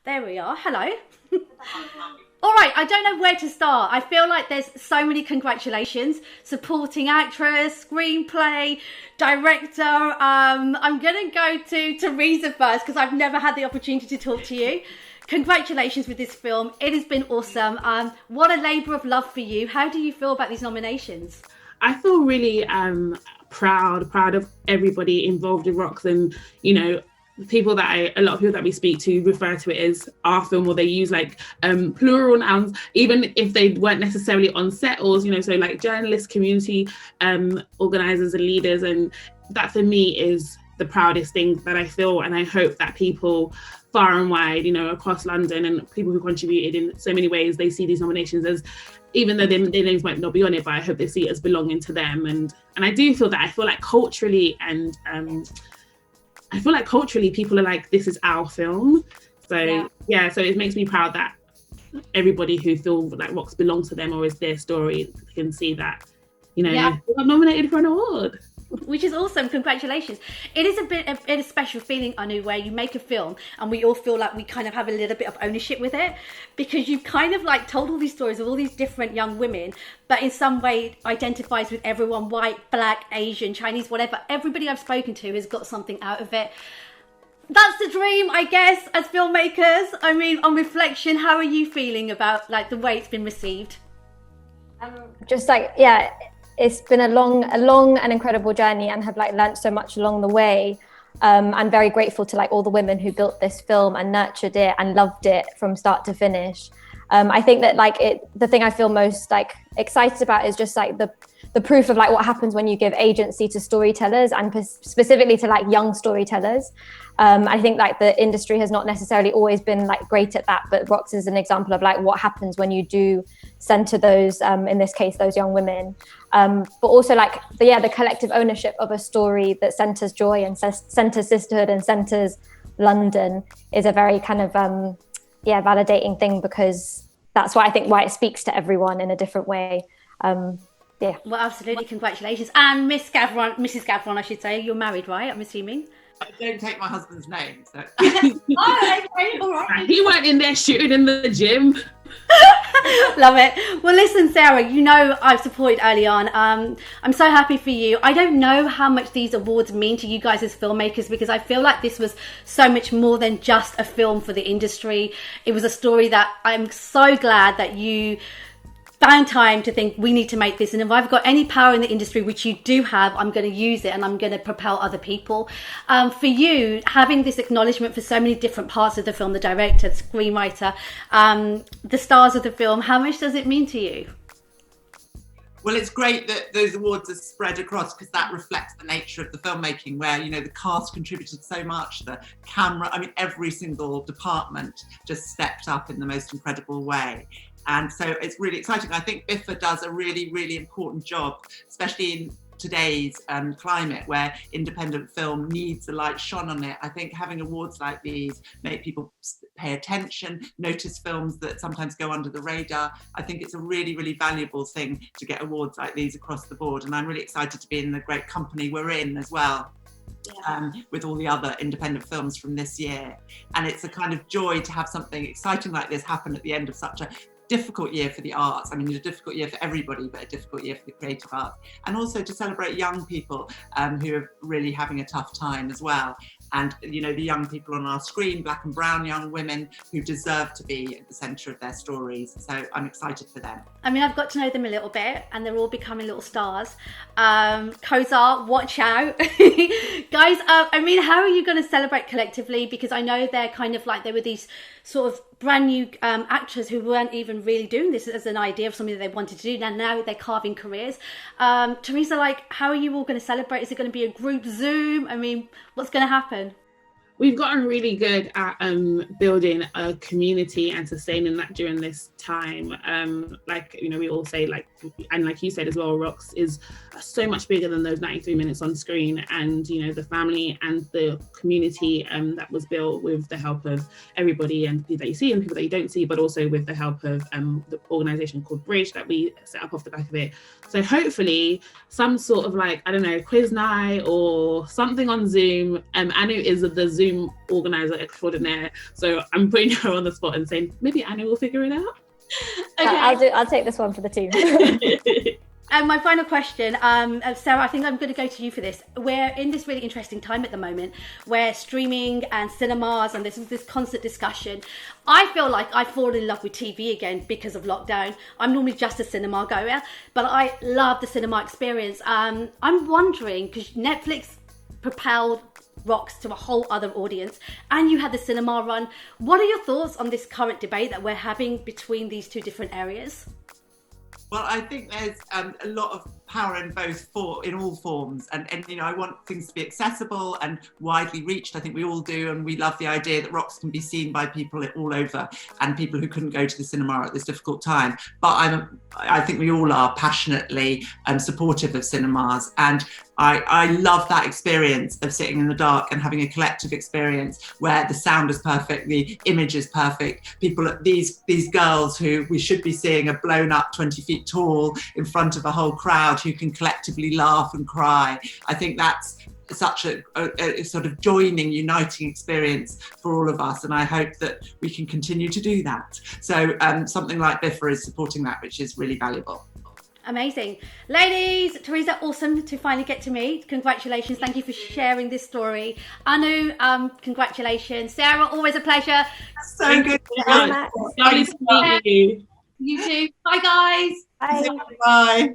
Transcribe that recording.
There we are. Hello. All right, I don't know where to start. I feel like there's so many congratulations. Supporting actress, screenplay, director. I'm going to go to Theresa first because I've never had the opportunity to talk to you. Congratulations with this film. It has been awesome. What a labour of love for you. How do you feel about these nominations? I feel really proud of everybody involved in Rocks, and a lot of people that we speak to refer to it as our film, or they use like plural nouns, even if they weren't necessarily on set, or so like journalists, community organisers and leaders, and that for me is the proudest thing that I feel. And I hope that people far and wide, across London, and people who contributed in so many ways, they see these nominations as, even though their names might not be on it, but I hope they see it as belonging to them. And I do feel that. I feel like culturally people are like, this is our film. So so it makes me proud that everybody who feels like Rocks belongs to them or is their story can see that, they got nominated for an award. Which is awesome. Congratulations. It is a special feeling, Anu, where you make a film and we all feel like we kind of have a little bit of ownership with it, because you've kind of like told all these stories of all these different young women, but in some way identifies with everyone, white, black, Asian, Chinese, whatever. Everybody I've spoken to has got something out of it. That's the dream, I guess, as filmmakers. I mean, on reflection, how are you feeling about like the way it's been received? It's been a long and incredible journey, and have like learnt so much along the way. I'm very grateful to like all the women who built this film and nurtured it and loved it from start to finish. I think that the thing I feel most like excited about is just like the proof of like what happens when you give agency to storytellers, and specifically to like young storytellers. I think like the industry has not necessarily always been like great at that, but Rocks is an example of like what happens when you do center those, in this case, those young women. But also like the collective ownership of a story that centers joy and centers sisterhood and centers London is a very kind of validating thing, because that's why it speaks to everyone in a different way. Well, absolutely. Congratulations. And Mrs. Gavron, I should say, you're married, right? I'm assuming. I don't take my husband's name. So. Oh, okay, all right. He weren't in there shooting in the gym. Love it. Well, listen, Sarah, I've supported early on. I'm so happy for you. I don't know how much these awards mean to you guys as filmmakers, because I feel like this was so much more than just a film for the industry. It was a story that I'm so glad that you found time to think, we need to make this, and if I've got any power in the industry, which you do have, I'm going to use it and I'm going to propel other people. For you, having this acknowledgement for so many different parts of the film, the director, the screenwriter, the stars of the film, how much does it mean to you? Well, it's great that those awards are spread across, because that reflects the nature of the filmmaking, where, the cast contributed so much, the camera, every single department just stepped up in the most incredible way. And so it's really exciting. I think Bifa does a really, really important job, especially in today's climate where independent film needs a light shone on it. I think having awards like these make people pay attention, notice films that sometimes go under the radar. I think it's a really, really valuable thing to get awards like these across the board. And I'm really excited to be in the great company we're in as well. With all the other independent films from this year. And it's a kind of joy to have something exciting like this happen at the end of such a difficult year for the arts. A difficult year for everybody, but a difficult year for the creative arts. And also to celebrate young people who are really having a tough time as well. And, the young people on our screen, black and brown young women who deserve to be at the centre of their stories. So I'm excited for them. I've got to know them a little bit, and they're all becoming little stars. Kozar, watch out. Guys, how are you going to celebrate collectively? Because I know they're kind of like, they were these sort of brand new actors who weren't even really doing this as an idea of something that they wanted to do. Now they're carving careers. Theresa, how are you all going to celebrate? Is it going to be a group Zoom? What's going to happen? We've gotten really good at building a community and sustaining that during this time. We all say, and like you said as well, Rocks is so much bigger than those 93 minutes on screen. And, the family and the community that was built with the help of everybody, and people that you see and people that you don't see, but also with the help of the organisation called Bridge that we set up off the back of it. So hopefully some sort of quiz night or something on Zoom. Anu is the Zoom stream organizer extraordinaire. So I'm putting her on the spot and saying, maybe Anna will figure it out. Okay. I'll take this one for the team. And my final question, Sarah, I think I'm going to go to you for this. We're in this really interesting time at the moment where streaming and cinemas and this constant discussion. I feel like I've fallen in love with TV again because of lockdown. I'm normally just a cinema goer, but I love the cinema experience. I'm wondering, because Netflix propelled Rocks to a whole other audience, and you had the cinema run. What are your thoughts on this current debate that we're having between these two different areas? Well, I think there's a lot of power in in all forms, and I want things to be accessible and widely reached. I think we all do, and we love the idea that Rocks can be seen by people all over and people who couldn't go to the cinema at this difficult time. But I think we all are passionately supportive of cinemas, and I love that experience of sitting in the dark and having a collective experience where the sound is perfect, the image is perfect. These girls who we should be seeing are blown up 20 feet tall in front of a whole crowd who can collectively laugh and cry. I think that's such a sort of joining, uniting experience for all of us, and I hope that we can continue to do that. So something like Bifa is supporting that, which is really valuable. Amazing. Ladies, Theresa, awesome to finally get to meet. Congratulations. Thank you for sharing this story. Anu, congratulations. Sarah, always a pleasure. So good. Lovely to meet you. You too. Bye, guys. Bye. Bye.